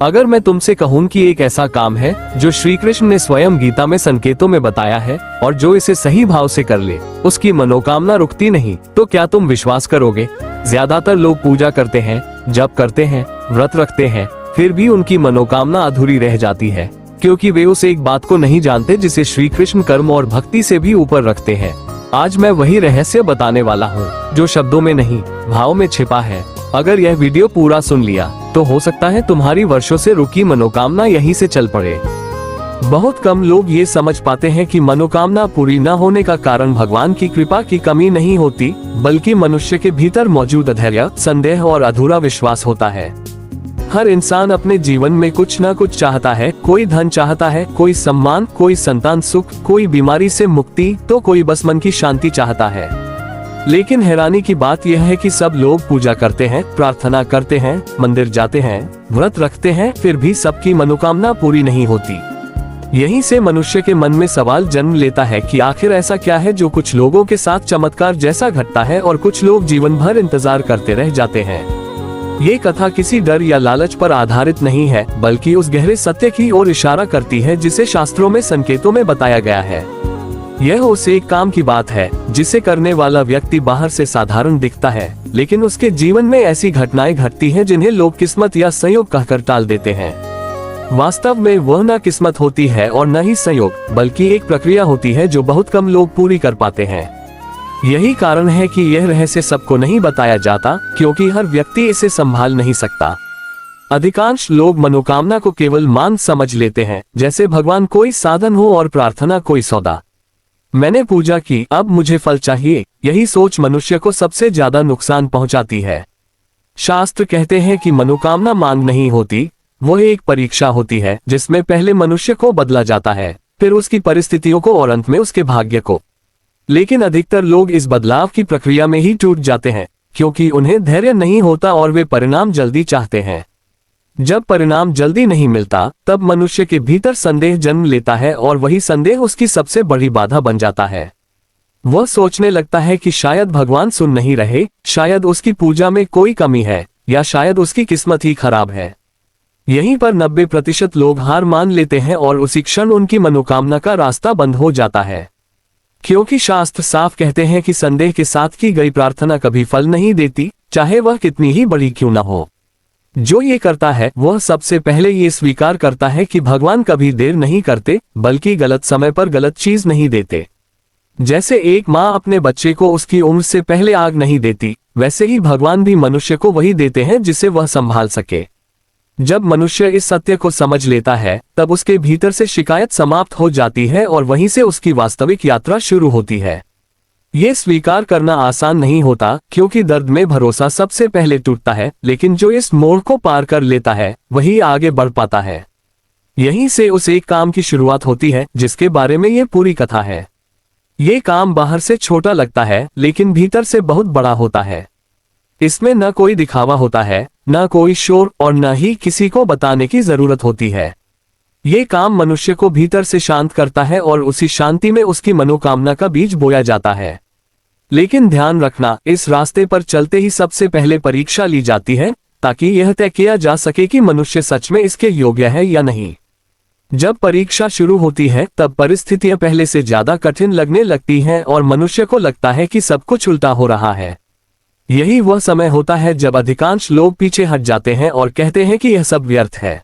अगर मैं तुमसे कहूँ कि एक ऐसा काम है जो श्री कृष्ण ने स्वयं गीता में संकेतों में बताया है और जो इसे सही भाव से कर ले उसकी मनोकामना रुकती नहीं, तो क्या तुम विश्वास करोगे? ज्यादातर लोग पूजा करते हैं, जप करते हैं, व्रत रखते हैं, फिर भी उनकी मनोकामना अधूरी रह जाती है, क्योंकि वे उस एक बात को नहीं जानते जिसे श्री कृष्ण कर्म और भक्ति से भी ऊपर रखते हैं। आज मैं वही रहस्य बताने वाला हूँ जो शब्दों में नहीं, भाव में छिपा है। अगर यह वीडियो पूरा सुन लिया तो हो सकता है तुम्हारी वर्षों से रुकी मनोकामना यहीं से चल पड़े। बहुत कम लोग ये समझ पाते हैं कि मनोकामना पूरी न होने का कारण भगवान की कृपा की कमी नहीं होती, बल्कि मनुष्य के भीतर मौजूद अधैर्य, संदेह और अधूरा विश्वास होता है। हर इंसान अपने जीवन में कुछ न कुछ चाहता है। कोई धन चाहता है, कोई सम्मान, कोई संतान सुख, कोई बीमारी से मुक्ति, तो कोई बस मन की शांति चाहता है। लेकिन हैरानी की बात यह है कि सब लोग पूजा करते हैं, प्रार्थना करते हैं, मंदिर जाते हैं, व्रत रखते हैं, फिर भी सबकी मनोकामना पूरी नहीं होती। यहीं से मनुष्य के मन में सवाल जन्म लेता है कि आखिर ऐसा क्या है जो कुछ लोगों के साथ चमत्कार जैसा घटता है और कुछ लोग जीवन भर इंतजार करते रह जाते हैं। ये कथा किसी डर या लालच पर आधारित नहीं है, बल्कि उस गहरे सत्य की ओर इशारा करती है जिसे शास्त्रों में संकेतों में बताया गया है। यह उस एक काम की बात है जिसे करने वाला व्यक्ति बाहर से साधारण दिखता है, लेकिन उसके जीवन में ऐसी घटनाएं घटती हैं जिन्हें लोग किस्मत या संयोग कहकर टाल देते हैं। वास्तव में वह न किस्मत होती है और न ही संयोग, बल्कि एक प्रक्रिया होती है जो बहुत कम लोग पूरी कर पाते हैं। यही कारण है कि यह रहस्य सबको नहीं बताया जाता, क्योंकि हर व्यक्ति इसे संभाल नहीं सकता। अधिकांश लोग मनोकामना को केवल मान समझ लेते हैं, जैसे भगवान कोई साधन हो और प्रार्थना कोई सौदा। मैंने पूजा की, अब मुझे फल चाहिए। यही सोच मनुष्य को सबसे ज्यादा नुकसान पहुंचाती है। शास्त्र कहते हैं कि मनोकामना मांग नहीं होती, वह एक परीक्षा होती है जिसमें पहले मनुष्य को बदला जाता है, फिर उसकी परिस्थितियों को और अंत में उसके भाग्य को। लेकिन अधिकतर लोग इस बदलाव की प्रक्रिया में ही टूट जाते हैं, क्योंकि उन्हें धैर्य नहीं होता और वे परिणाम जल्दी चाहते हैं। जब परिणाम जल्दी नहीं मिलता, तब मनुष्य के भीतर संदेह जन्म लेता है और वही संदेह उसकी सबसे बड़ी बाधा बन जाता है। वह सोचने लगता है कि शायद भगवान सुन नहीं रहे, शायद उसकी पूजा में कोई कमी है, या शायद उसकी किस्मत ही खराब है। यहीं पर 90% लोग हार मान लेते हैं और उसी क्षण उनकी मनोकामना का रास्ता बंद हो जाता है। क्योंकि शास्त्र साफ कहते हैं कि संदेह के साथ की गई प्रार्थना कभी फल नहीं देती, चाहे वह कितनी ही बड़ी क्यों न हो। जो ये करता है वह सबसे पहले ये स्वीकार करता है कि भगवान कभी देर नहीं करते, बल्कि गलत समय पर गलत चीज नहीं देते। जैसे एक माँ अपने बच्चे को उसकी उम्र से पहले आग नहीं देती, वैसे ही भगवान भी मनुष्य को वही देते हैं जिसे वह संभाल सके। जब मनुष्य इस सत्य को समझ लेता है, तब उसके भीतर से शिकायत समाप्त हो जाती है और वहीं से उसकी वास्तविक यात्रा शुरू होती है। ये स्वीकार करना आसान नहीं होता, क्योंकि दर्द में भरोसा सबसे पहले टूटता है, लेकिन जो इस मोड़ को पार कर लेता है वही आगे बढ़ पाता है। यहीं से उस एक काम की शुरुआत होती है जिसके बारे में ये पूरी कथा है। ये काम बाहर से छोटा लगता है, लेकिन भीतर से बहुत बड़ा होता है। इसमें न कोई दिखावा होता है, न कोई शोर, और न ही किसी को बताने की जरूरत होती है। ये काम मनुष्य को भीतर से शांत करता है और उसी शांति में उसकी मनोकामना का बीज बोया जाता है। लेकिन ध्यान रखना, इस रास्ते पर चलते ही सबसे पहले परीक्षा ली जाती है, ताकि यह तय किया जा सके कि मनुष्य सच में इसके योग्य है या नहीं। जब परीक्षा शुरू होती है, तब परिस्थितियां पहले से ज्यादा कठिन लगने लगती हैं और मनुष्य को लगता है कि सब कुछ उल्टा हो रहा है। यही वह समय होता है जब अधिकांश लोग पीछे हट जाते हैं और कहते हैं कि यह सब व्यर्थ है।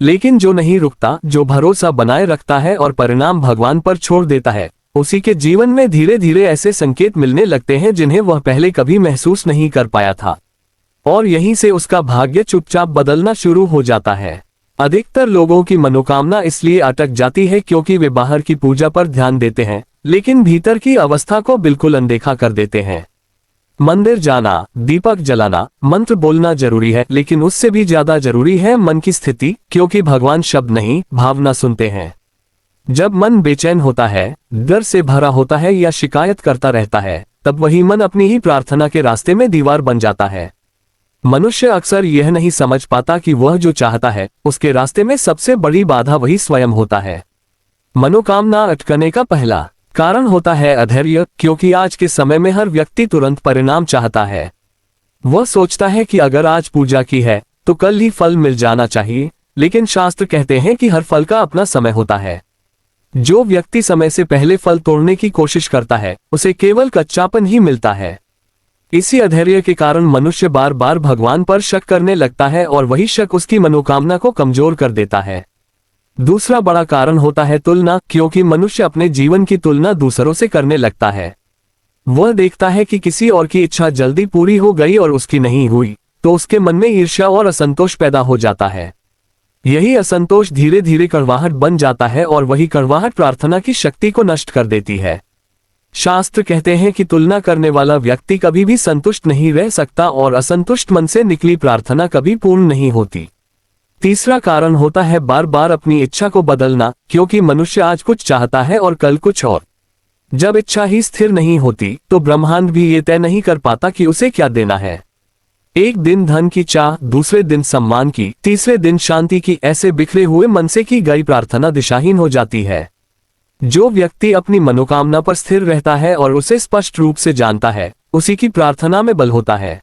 लेकिन जो नहीं रुकता, जो भरोसा बनाए रखता है और परिणाम भगवान पर छोड़ देता है, उसी के जीवन में धीरे धीरे ऐसे संकेत मिलने लगते हैं जिन्हें वह पहले कभी महसूस नहीं कर पाया था, और यहीं से उसका भाग्य चुपचाप बदलना शुरू हो जाता है। अधिकतर लोगों की मनोकामना इसलिए अटक जाती है क्योंकि वे बाहर की पूजा पर ध्यान देते हैं, लेकिन भीतर की अवस्था को बिल्कुल अनदेखा कर देते हैं। मंदिर जाना, दीपक जलाना, मंत्र बोलना जरूरी है, लेकिन उससे भी ज्यादा जरूरी है मन की स्थिति, क्योंकि भगवान शब्द नहीं, भावना सुनते हैं। जब मन बेचैन होता है, डर से भरा होता है या शिकायत करता रहता है, तब वही मन अपनी ही प्रार्थना के रास्ते में दीवार बन जाता है। मनुष्य अक्सर यह नहीं समझ पाता कि वह जो चाहता है उसके रास्ते में सबसे बड़ी बाधा वही स्वयं होता है। मनोकामना अटकने का पहला कारण होता है अधैर्य, क्योंकि आज के समय में हर व्यक्ति तुरंत परिणाम चाहता है। वह सोचता है कि अगर आज पूजा की है तो कल ही फल मिल जाना चाहिए, लेकिन शास्त्र कहते हैं कि हर फल का अपना समय होता है। जो व्यक्ति समय से पहले फल तोड़ने की कोशिश करता है उसे केवल कच्चापन ही मिलता है। इसी अधैर्य के कारण मनुष्य बार बार भगवान पर शक करने लगता है और वही शक उसकी मनोकामना को कमजोर कर देता है। दूसरा बड़ा कारण होता है तुलना, क्योंकि मनुष्य अपने जीवन की तुलना दूसरों से करने लगता है। वह देखता है कि किसी और की इच्छा जल्दी पूरी हो गई और उसकी नहीं हुई, तो उसके मन में ईर्ष्या और असंतोष पैदा हो जाता है। यही असंतोष धीरे धीरे कड़वाहट बन जाता है और वही कड़वाहट प्रार्थना की शक्ति को नष्ट कर देती है। शास्त्र कहते हैं कि तुलना करने वाला व्यक्ति कभी भी संतुष्ट नहीं रह सकता और असंतुष्ट मन से निकली प्रार्थना कभी पूर्ण नहीं होती। तीसरा कारण होता है बार बार अपनी इच्छा को बदलना, क्योंकि मनुष्य आज कुछ चाहता है और कल कुछ और। जब इच्छा ही स्थिर नहीं होती तो ब्रह्मांड भी ये तय नहीं कर पाता कि उसे क्या देना है। एक दिन धन की चाह, दूसरे दिन सम्मान की, तीसरे दिन शांति की, ऐसे बिखरे हुए मन से की गई प्रार्थना दिशाहीन हो जाती है। जो व्यक्ति अपनी मनोकामना पर स्थिर रहता है और उसे स्पष्ट रूप से जानता है, उसी की प्रार्थना में बल होता है।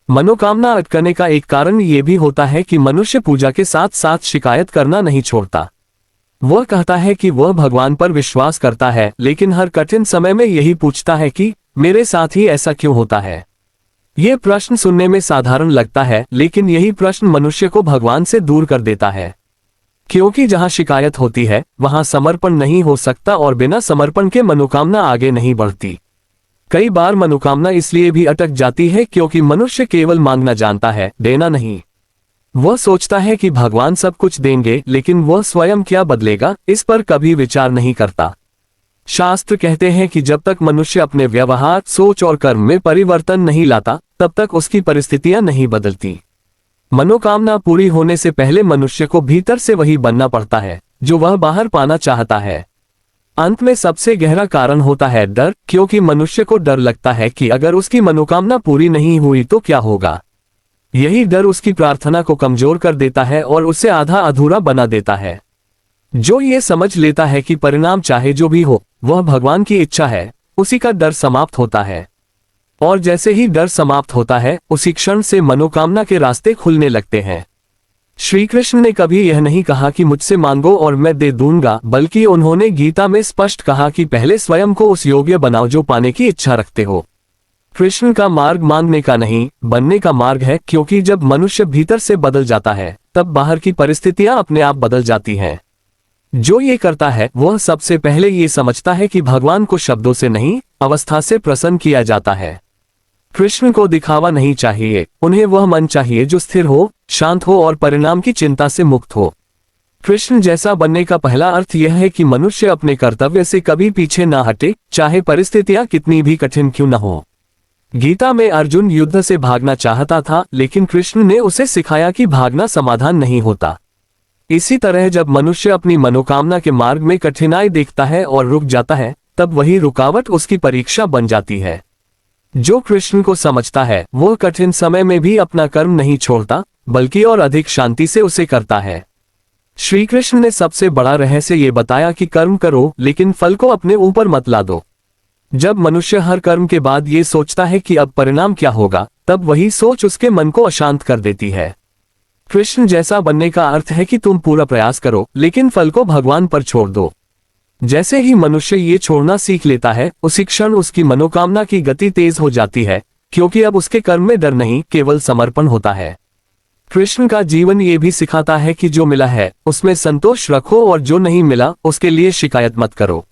मनोकामना अटकने का एक कारण ये भी होता है कि मनुष्य पूजा के साथ साथ शिकायत करना नहीं छोड़ता। वह कहता है कि वह भगवान पर विश्वास करता है, लेकिन हर कठिन समय में यही पूछता है कि मेरे साथ ही ऐसा क्यों होता है। यह प्रश्न सुनने में साधारण लगता है, लेकिन यही प्रश्न मनुष्य को भगवान से दूर कर देता है। क्योंकि जहां शिकायत होती है वहां समर्पण नहीं हो सकता और बिना समर्पण के मनोकामना आगे नहीं बढ़ती। कई बार मनोकामना इसलिए भी अटक जाती है क्योंकि मनुष्य केवल मांगना जानता है, देना नहीं। वह सोचता है कि भगवान सब कुछ देंगे, लेकिन वह स्वयं क्या बदलेगा इस पर कभी विचार नहीं करता। शास्त्र कहते हैं कि जब तक मनुष्य अपने व्यवहार, सोच और कर्म में परिवर्तन नहीं लाता, तब तक उसकी परिस्थितियां नहीं बदलती। मनोकामना पूरी होने से पहले मनुष्य को भीतर से वही बनना पड़ता है जो वह बाहर पाना चाहता है। अंत में सबसे गहरा कारण होता है डर, क्योंकि मनुष्य को डर लगता है कि अगर उसकी मनोकामना पूरी नहीं हुई तो क्या होगा। यही डर उसकी प्रार्थना को कमजोर कर देता है और उसे आधा अधूरा बना देता है। जो ये समझ लेता है कि परिणाम चाहे जो भी हो वह भगवान की इच्छा है, उसी का डर समाप्त होता है। और जैसे ही डर समाप्त होता है उसी क्षण से मनोकामना के रास्ते खुलने लगते हैं। श्री कृष्ण ने कभी यह नहीं कहा कि मुझसे मांगो और मैं दे दूंगा, बल्कि उन्होंने गीता में स्पष्ट कहा कि पहले स्वयं को उस योग्य बनाओ जो पाने की इच्छा रखते हो। कृष्ण का मार्ग मांगने का नहीं, बनने का मार्ग है, क्योंकि जब मनुष्य भीतर से बदल जाता है तब बाहर की परिस्थितियां अपने आप बदल जाती हैं। जो ये करता है वह सबसे पहले ये समझता है कि भगवान को शब्दों से नहीं, अवस्था से प्रसन्न किया जाता है। कृष्ण को दिखावा नहीं चाहिए, उन्हें वह मन चाहिए जो स्थिर हो, शांत हो और परिणाम की चिंता से मुक्त हो। कृष्ण जैसा बनने का पहला अर्थ यह है कि मनुष्य अपने कर्तव्य से कभी पीछे ना हटे, चाहे परिस्थितियां कितनी भी कठिन क्यों न हो। गीता में अर्जुन युद्ध से भागना चाहता था, लेकिन कृष्ण ने उसे सिखाया कि भागना समाधान नहीं होता। इसी तरह जब मनुष्य अपनी मनोकामना के मार्ग में कठिनाई देखता है और रुक जाता है, तब वही रुकावट उसकी परीक्षा बन जाती है। जो कृष्ण को समझता है वो कठिन समय में भी अपना कर्म नहीं छोड़ता, बल्कि और अधिक शांति से उसे करता है। श्री कृष्ण ने सबसे बड़ा रहस्य ये बताया कि कर्म करो, लेकिन फल को अपने ऊपर मत ला दो। जब मनुष्य हर कर्म के बाद ये सोचता है कि अब परिणाम क्या होगा, तब वही सोच उसके मन को अशांत कर देती है। कृष्ण जैसा बनने का अर्थ है कि तुम पूरा प्रयास करो, लेकिन फल को भगवान पर छोड़ दो। जैसे ही मनुष्य ये छोड़ना सीख लेता है, उसी क्षण उसकी मनोकामना की गति तेज हो जाती है, क्योंकि अब उसके कर्म में डर नहीं, केवल समर्पण होता है। कृष्ण का जीवन ये भी सिखाता है कि जो मिला है उसमें संतोष रखो और जो नहीं मिला उसके लिए शिकायत मत करो।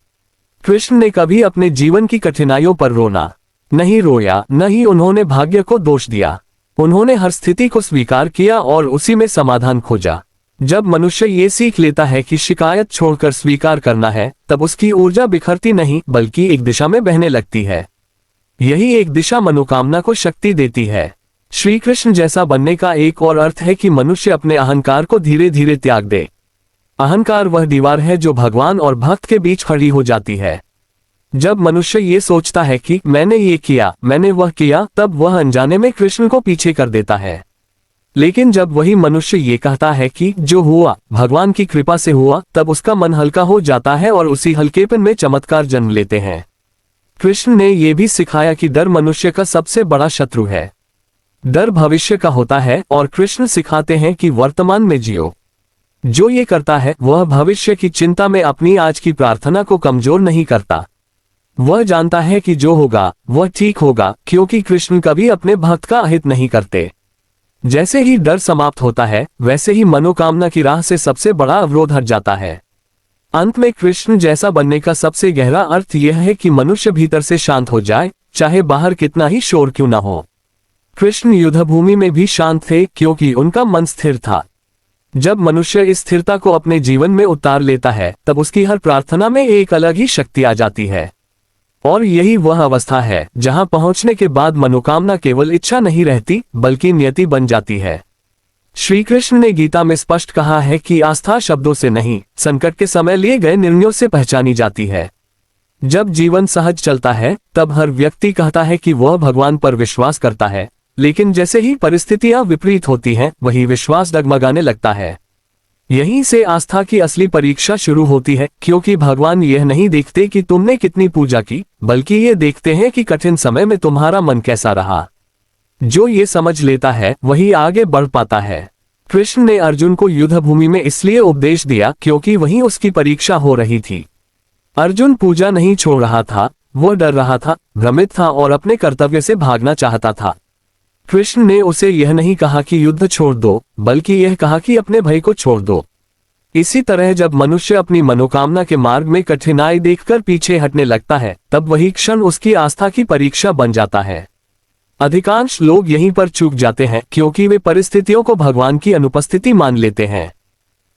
कृष्ण ने कभी अपने जीवन की कठिनाइयों पर रोना नहीं रोया, न ही उन्होंने भाग्य को दोष दिया। उन्होंने हर स्थिति को स्वीकार किया और उसी में समाधान खोजा। जब मनुष्य ये सीख लेता है कि शिकायत छोड़कर स्वीकार करना है, तब उसकी ऊर्जा बिखरती नहीं बल्कि एक दिशा में बहने लगती है। यही एक दिशा मनोकामना को शक्ति देती है। श्री कृष्ण जैसा बनने का एक और अर्थ है कि मनुष्य अपने अहंकार को धीरे धीरे त्याग दे। अहंकार वह दीवार है जो भगवान और भक्त के बीच खड़ी हो जाती है। जब मनुष्य ये सोचता है कि मैंने ये किया, मैंने वह किया, तब वह अनजाने में कृष्ण को पीछे कर देता है। लेकिन जब वही मनुष्य ये कहता है कि जो हुआ भगवान की कृपा से हुआ, तब उसका मन हल्का हो जाता है और उसी हल्केपन में चमत्कार जन्म लेते हैं। कृष्ण ने यह भी सिखाया कि डर मनुष्य का सबसे बड़ा शत्रु है। डर भविष्य का होता है और कृष्ण सिखाते हैं कि वर्तमान में जियो। जो ये करता है वह भविष्य की चिंता में अपनी आज की प्रार्थना को कमजोर नहीं करता। वह जानता है कि जो होगा वह ठीक होगा, क्योंकि कृष्ण कभी अपने भक्त का अहित नहीं करते। जैसे ही डर समाप्त होता है वैसे ही मनोकामना की राह से सबसे बड़ा अवरोध हट जाता है। अंत में कृष्ण जैसा बनने का सबसे गहरा अर्थ यह है कि मनुष्य भीतर से शांत हो जाए, चाहे बाहर कितना ही शोर क्यों न हो। कृष्ण युद्धभूमि में भी शांत थे क्योंकि उनका मन स्थिर था। जब मनुष्य इस स्थिरता को अपने जीवन में उतार लेता है तब उसकी हर प्रार्थना में एक अलग ही शक्ति आ जाती है। और यही वह अवस्था है जहां पहुंचने के बाद मनोकामना केवल इच्छा नहीं रहती बल्कि नियति बन जाती है। श्री कृष्ण ने गीता में स्पष्ट कहा है कि आस्था शब्दों से नहीं, संकट के समय लिए गए निर्णयों से पहचानी जाती है। जब जीवन सहज चलता है तब हर व्यक्ति कहता है कि वह भगवान पर विश्वास करता है, लेकिन जैसे ही परिस्थितियां विपरीत होती हैं वही विश्वास डगमगाने लगता है। यहीं से आस्था की असली परीक्षा शुरू होती है, क्योंकि भगवान यह नहीं देखते कि तुमने कितनी पूजा की, बल्कि ये देखते हैं कि कठिन समय में तुम्हारा मन कैसा रहा। जो ये समझ लेता है वही आगे बढ़ पाता है। कृष्ण ने अर्जुन को युद्धभूमि में इसलिए उपदेश दिया क्योंकि वहीं उसकी परीक्षा हो रही थी। अर्जुन पूजा नहीं छोड़ रहा था, वो डर रहा था, भ्रमित था और अपने कर्तव्य से भागना चाहता था। कृष्ण ने उसे यह नहीं कहा कि युद्ध छोड़ दो, बल्कि यह कहा कि अपने भय को छोड़ दो। इसी तरह जब मनुष्य अपनी मनोकामना के मार्ग में कठिनाई देखकर पीछे हटने लगता है तब वही क्षण उसकी आस्था की परीक्षा बन जाता है। अधिकांश लोग यहीं पर चूक जाते हैं क्योंकि वे परिस्थितियों को भगवान की अनुपस्थिति मान लेते हैं।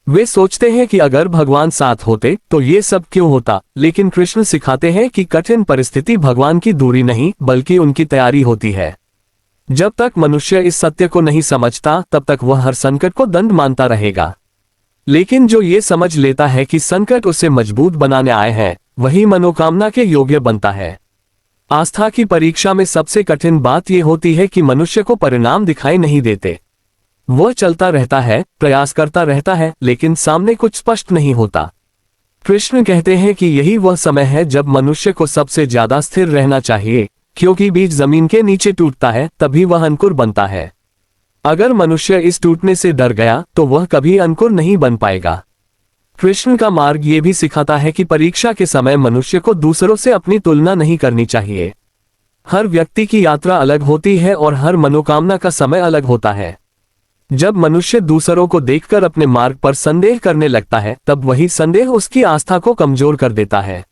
वे सोचते हैं कि अगर भगवान साथ होते तो ये सब क्यों होता, लेकिन कृष्ण सिखाते हैं कि कठिन परिस्थिति भगवान की दूरी नहीं बल्कि उनकी तैयारी होती है। जब तक मनुष्य इस सत्य को नहीं समझता तब तक वह हर संकट को दंड मानता रहेगा, लेकिन जो ये समझ लेता है कि संकट उसे मजबूत बनाने आए हैं वही मनोकामना के योग्य बनता है। आस्था की परीक्षा में सबसे कठिन बात यह होती है कि मनुष्य को परिणाम दिखाई नहीं देते। वह चलता रहता है, प्रयास करता रहता है, लेकिन सामने कुछ स्पष्ट नहीं होता। कृष्ण कहते हैं कि यही वह समय है जब मनुष्य को सबसे ज्यादा स्थिर रहना चाहिए, क्योंकि बीज जमीन के नीचे टूटता है तभी वह अंकुर बनता है। अगर मनुष्य इस टूटने से डर गया तो वह कभी अंकुर नहीं बन पाएगा। कृष्ण का मार्ग ये भी सिखाता है कि परीक्षा के समय मनुष्य को दूसरों से अपनी तुलना नहीं करनी चाहिए। हर व्यक्ति की यात्रा अलग होती है और हर मनोकामना का समय अलग होता है। जब मनुष्य दूसरों को देखकर अपने मार्ग पर संदेह करने लगता है तब वही संदेह उसकी आस्था को कमजोर कर देता है।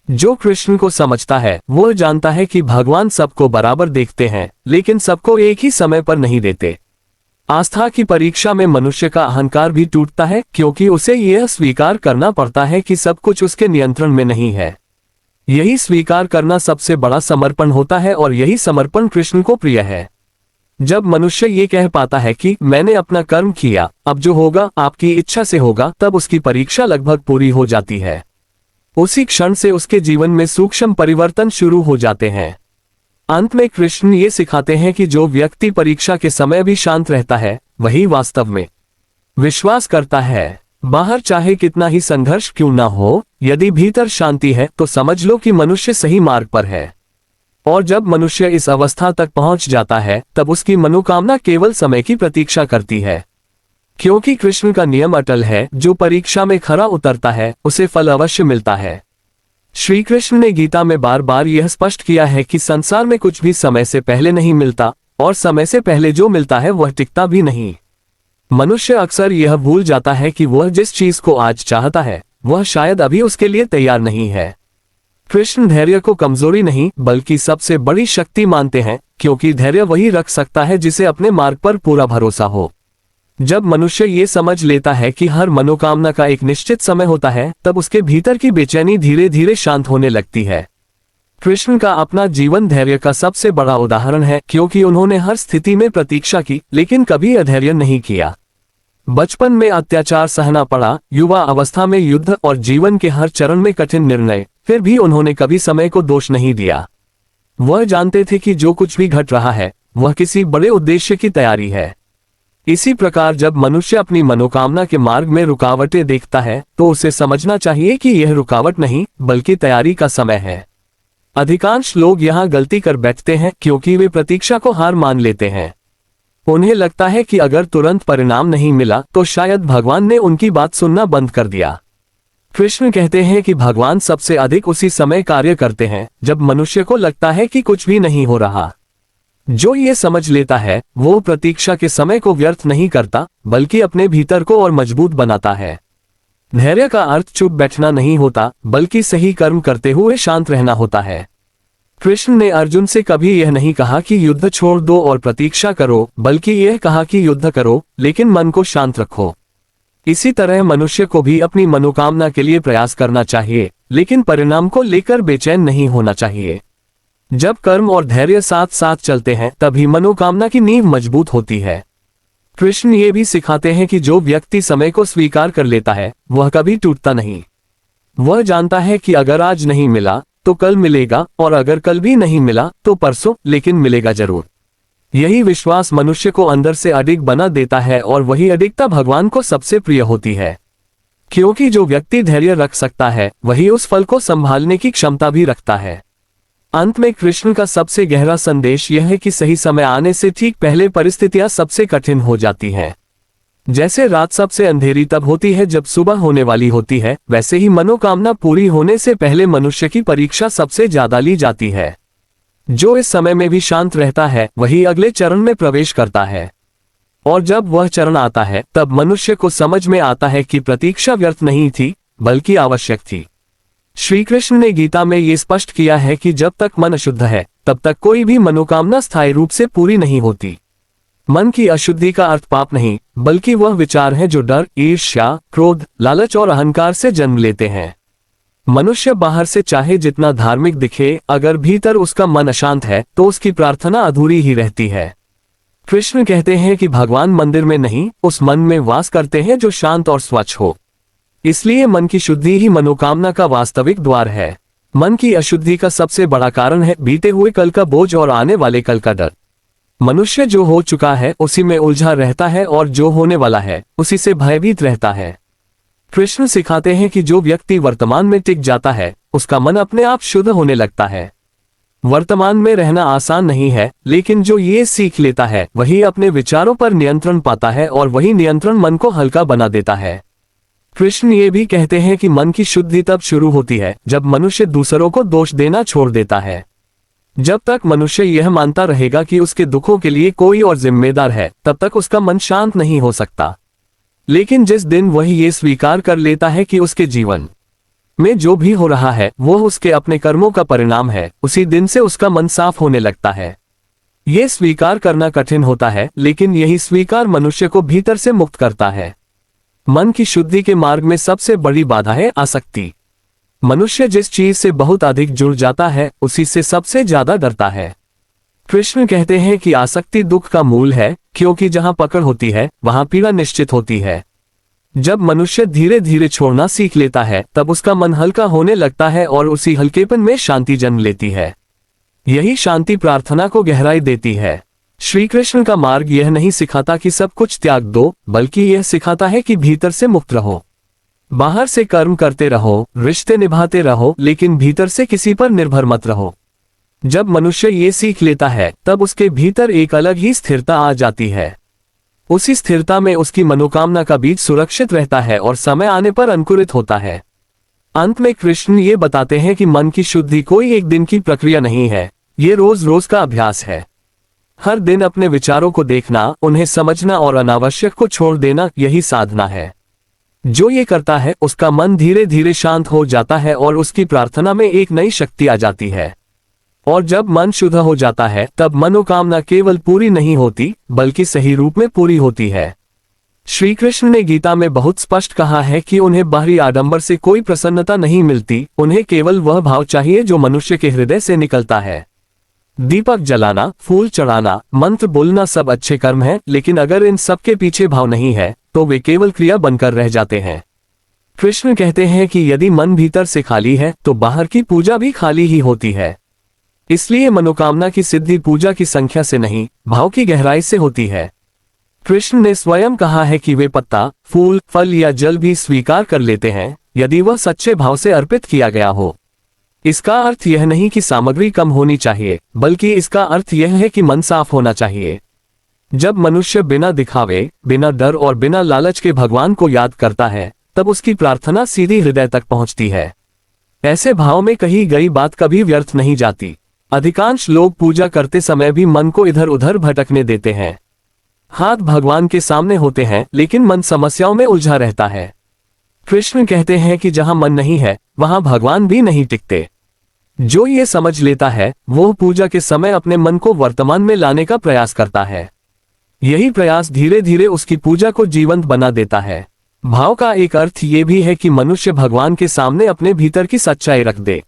जो कृष्ण को समझता है वह जानता है कि भगवान सबको बराबर देखते हैं, लेकिन सबको एक ही समय पर नहीं देते। आस्था की परीक्षा में मनुष्य का अहंकार भी टूटता है, क्योंकि उसे यह स्वीकार करना पड़ता है कि सब कुछ उसके नियंत्रण में नहीं है। यही स्वीकार करना सबसे बड़ा समर्पण होता है और यही समर्पण कृष्ण को प्रिय है। जब मनुष्य ये कह पाता है कि मैंने अपना कर्म किया, अब जो होगा आपकी इच्छा से होगा, तब उसकी परीक्षा लगभग पूरी हो जाती है। उसी क्षण से उसके जीवन में सूक्ष्म परिवर्तन शुरू हो जाते हैं। अंत में कृष्ण ये सिखाते हैं कि जो व्यक्ति परीक्षा के समय भी शांत रहता है वही वास्तव में विश्वास करता है। बाहर चाहे कितना ही संघर्ष क्यों ना हो, यदि भीतर शांति है तो समझ लो कि मनुष्य सही मार्ग पर है। और जब मनुष्य इस अवस्था तक पहुंच जाता है तब उसकी मनोकामना केवल समय की प्रतीक्षा करती है, क्योंकि कृष्ण का नियम अटल है, जो परीक्षा में खरा उतरता है उसे फल अवश्य मिलता है। श्री कृष्ण ने गीता में बार बार यह स्पष्ट किया है कि संसार में कुछ भी समय से पहले नहीं मिलता और समय से पहले जो मिलता है वह टिकता भी नहीं। मनुष्य अक्सर यह भूल जाता है कि वह जिस चीज को आज चाहता है वह शायद अभी उसके लिए तैयार नहीं है। कृष्ण धैर्य को कमजोरी नहीं बल्कि सबसे बड़ी शक्ति मानते हैं, क्योंकि धैर्य वही रख सकता है जिसे अपने मार्ग पर पूरा भरोसा हो। जब मनुष्य ये समझ लेता है कि हर मनोकामना का एक निश्चित समय होता है तब उसके भीतर की बेचैनी धीरे धीरे शांत होने लगती है। कृष्ण का अपना जीवन धैर्य का सबसे बड़ा उदाहरण है, क्योंकि उन्होंने हर स्थिति में प्रतीक्षा की लेकिन कभी अधैर्य नहीं किया। बचपन में अत्याचार सहना पड़ा, युवा अवस्था में युद्ध और जीवन के हर चरण में कठिन निर्णय, फिर भी उन्होंने कभी समय को दोष नहीं दिया। वह जानते थे कि जो कुछ भी घट रहा है वह किसी बड़े उद्देश्य की तैयारी है। इसी प्रकार जब मनुष्य अपनी मनोकामना के मार्ग में रुकावटें देखता है तो उसे समझना चाहिए कि यह रुकावट नहीं बल्कि तैयारी का समय है। अधिकांश लोग यहाँ गलती कर बैठते हैं क्योंकि वे प्रतीक्षा को हार मान लेते हैं। उन्हें लगता है कि अगर तुरंत परिणाम नहीं मिला तो शायद भगवान ने उनकी बात सुनना बंद कर दिया। कृष्ण कहते हैं कि भगवान सबसे अधिक उसी समय कार्य करते हैं जब मनुष्य को लगता है कि कुछ भी नहीं हो रहा। जो ये समझ लेता है वो प्रतीक्षा के समय को व्यर्थ नहीं करता, बल्कि अपने भीतर को और मजबूत बनाता है। धैर्य का अर्थ चुप बैठना नहीं होता, बल्कि सही कर्म करते हुए शांत रहना होता है। कृष्ण ने अर्जुन से कभी यह नहीं कहा कि युद्ध छोड़ दो और प्रतीक्षा करो, बल्कि यह कहा कि युद्ध करो लेकिन मन को शांत रखो। इसी तरह मनुष्य को भी अपनी मनोकामना के लिए प्रयास करना चाहिए, लेकिन परिणाम को लेकर बेचैन नहीं होना चाहिए। जब कर्म और धैर्य साथ साथ चलते हैं तभी मनोकामना की नींव मजबूत होती है। कृष्ण ये भी सिखाते हैं कि जो व्यक्ति समय को स्वीकार कर लेता है वह कभी टूटता नहीं। वह जानता है कि अगर आज नहीं मिला तो कल मिलेगा, और अगर कल भी नहीं मिला तो परसों, लेकिन मिलेगा जरूर। यही विश्वास मनुष्य को अंदर से अडिग बना देता है, और वही अडिगता भगवान को सबसे प्रिय होती है। क्योंकि जो व्यक्ति धैर्य रख सकता है वही उस फल को संभालने की क्षमता भी रखता है। अंत में कृष्ण का सबसे गहरा संदेश यह है कि सही समय आने से ठीक पहले परिस्थितियां सबसे कठिन हो जाती हैं। जैसे रात सबसे अंधेरी तब होती है जब सुबह होने वाली होती है, वैसे ही मनोकामना पूरी होने से पहले मनुष्य की परीक्षा सबसे ज्यादा ली जाती है। जो इस समय में भी शांत रहता है वही अगले चरण में प्रवेश करता है, और जब वह चरण आता है तब मनुष्य को समझ में आता है कि प्रतीक्षा व्यर्थ नहीं थी बल्कि आवश्यक थी। श्री कृष्ण ने गीता में ये स्पष्ट किया है कि जब तक मन अशुद्ध है तब तक कोई भी मनोकामना स्थायी रूप से पूरी नहीं होती। मन की अशुद्धि का अर्थ पाप नहीं, बल्कि वह विचार है जो डर, ईर्ष्या, क्रोध, लालच और अहंकार से जन्म लेते हैं। मनुष्य बाहर से चाहे जितना धार्मिक दिखे, अगर भीतर उसका मन अशांत है तो उसकी प्रार्थना अधूरी ही रहती है। कृष्ण कहते हैं कि भगवान मंदिर में नहीं, उस मन में वास करते हैं जो शांत और स्वच्छ हो। इसलिए मन की शुद्धि ही मनोकामना का वास्तविक द्वार है। मन की अशुद्धि का सबसे बड़ा कारण है बीते हुए कल का बोझ और आने वाले कल का डर। मनुष्य जो हो चुका है उसी में उलझा रहता है, और जो होने वाला है उसी से भयभीत रहता है। कृष्ण सिखाते हैं कि जो व्यक्ति वर्तमान में टिक जाता है उसका मन अपने आप शुद्ध होने लगता है। वर्तमान में रहना आसान नहीं है, लेकिन जो ये सीख लेता है वही अपने विचारों पर नियंत्रण पाता है, और वही नियंत्रण मन को हल्का बना देता है। कृष्ण ये भी कहते हैं कि मन की शुद्धि तब शुरू होती है जब मनुष्य दूसरों को दोष देना छोड़ देता है। जब तक मनुष्य यह मानता रहेगा कि उसके दुखों के लिए कोई और जिम्मेदार है, तब तक उसका मन शांत नहीं हो सकता। लेकिन जिस दिन वह ये स्वीकार कर लेता है कि उसके जीवन में जो भी हो रहा है वो उसके अपने कर्मों का परिणाम है, उसी दिन से उसका मन साफ होने लगता है। ये स्वीकार करना कठिन होता है, लेकिन यही स्वीकार मनुष्य को भीतर से मुक्त करता है। मन की शुद्धि के मार्ग में सबसे बड़ी बाधा है आसक्ति। मनुष्य जिस चीज से बहुत अधिक जुड़ जाता है उसी से सबसे ज्यादा डरता है। कृष्ण कहते हैं कि आसक्ति दुख का मूल है, क्योंकि जहां पकड़ होती है वहां पीड़ा निश्चित होती है। जब मनुष्य धीरे धीरे छोड़ना सीख लेता है तब उसका मन हल्का होने लगता है, और उसी हल्केपन में शांति जन्म लेती है। यही शांति प्रार्थना को गहराई देती है। श्री कृष्ण का मार्ग यह नहीं सिखाता कि सब कुछ त्याग दो, बल्कि यह सिखाता है कि भीतर से मुक्त रहो। बाहर से कर्म करते रहो, रिश्ते निभाते रहो, लेकिन भीतर से किसी पर निर्भर मत रहो। जब मनुष्य ये सीख लेता है तब उसके भीतर एक अलग ही स्थिरता आ जाती है। उसी स्थिरता में उसकी मनोकामना का बीज सुरक्षित रहता है और समय आने पर अंकुरित होता है। अंत में कृष्ण ये बताते हैं कि मन की शुद्धि कोई एक दिन की प्रक्रिया नहीं है, ये रोज रोज का अभ्यास है। हर दिन अपने विचारों को देखना, उन्हें समझना और अनावश्यक को छोड़ देना, यही साधना है। जो ये करता है उसका मन धीरे धीरे शांत हो जाता है और उसकी प्रार्थना में एक नई शक्ति आ जाती है। और जब मन शुद्ध हो जाता है तब मनोकामना केवल पूरी नहीं होती बल्कि सही रूप में पूरी होती है। श्री कृष्ण ने गीता में बहुत स्पष्ट कहा है कि उन्हें बाहरी आडंबर से कोई प्रसन्नता नहीं मिलती, उन्हें केवल वह भाव चाहिए जो मनुष्य के हृदय से निकलता है। दीपक जलाना, फूल चढ़ाना, मंत्र बोलना सब अच्छे कर्म हैं, लेकिन अगर इन सब के पीछे भाव नहीं है तो वे केवल क्रिया बनकर रह जाते हैं। कृष्ण कहते हैं कि यदि मन भीतर से खाली है तो बाहर की पूजा भी खाली ही होती है। इसलिए मनोकामना की सिद्धि पूजा की संख्या से नहीं, भाव की गहराई से होती है। कृष्ण ने स्वयं कहा है कि वे पत्ता, फूल, फल या जल भी स्वीकार कर लेते हैं यदि वह सच्चे भाव से अर्पित किया गया हो। इसका अर्थ यह नहीं कि सामग्री कम होनी चाहिए, बल्कि इसका अर्थ यह है कि मन साफ होना चाहिए। जब मनुष्य बिना दिखावे, बिना डर और बिना लालच के भगवान को याद करता है, तब उसकी प्रार्थना सीधी हृदय तक पहुंचती है। ऐसे भाव में कही गई बात कभी व्यर्थ नहीं जाती। अधिकांश लोग पूजा करते समय भी मन को इधर उधर भटकने देते हैं। हाथ भगवान के सामने होते हैं, लेकिन मन समस्याओं में उलझा रहता है। कृष्ण कहते हैं कि जहां मन नहीं है, वहां भगवान भी नहीं टिकते। जो ये समझ लेता है, वो पूजा के समय अपने मन को वर्तमान में लाने का प्रयास करता है। यही प्रयास धीरे धीरे उसकी पूजा को जीवंत बना देता है। भाव का एक अर्थ ये भी है कि मनुष्य भगवान के सामने अपने भीतर की सच्चाई रख दे।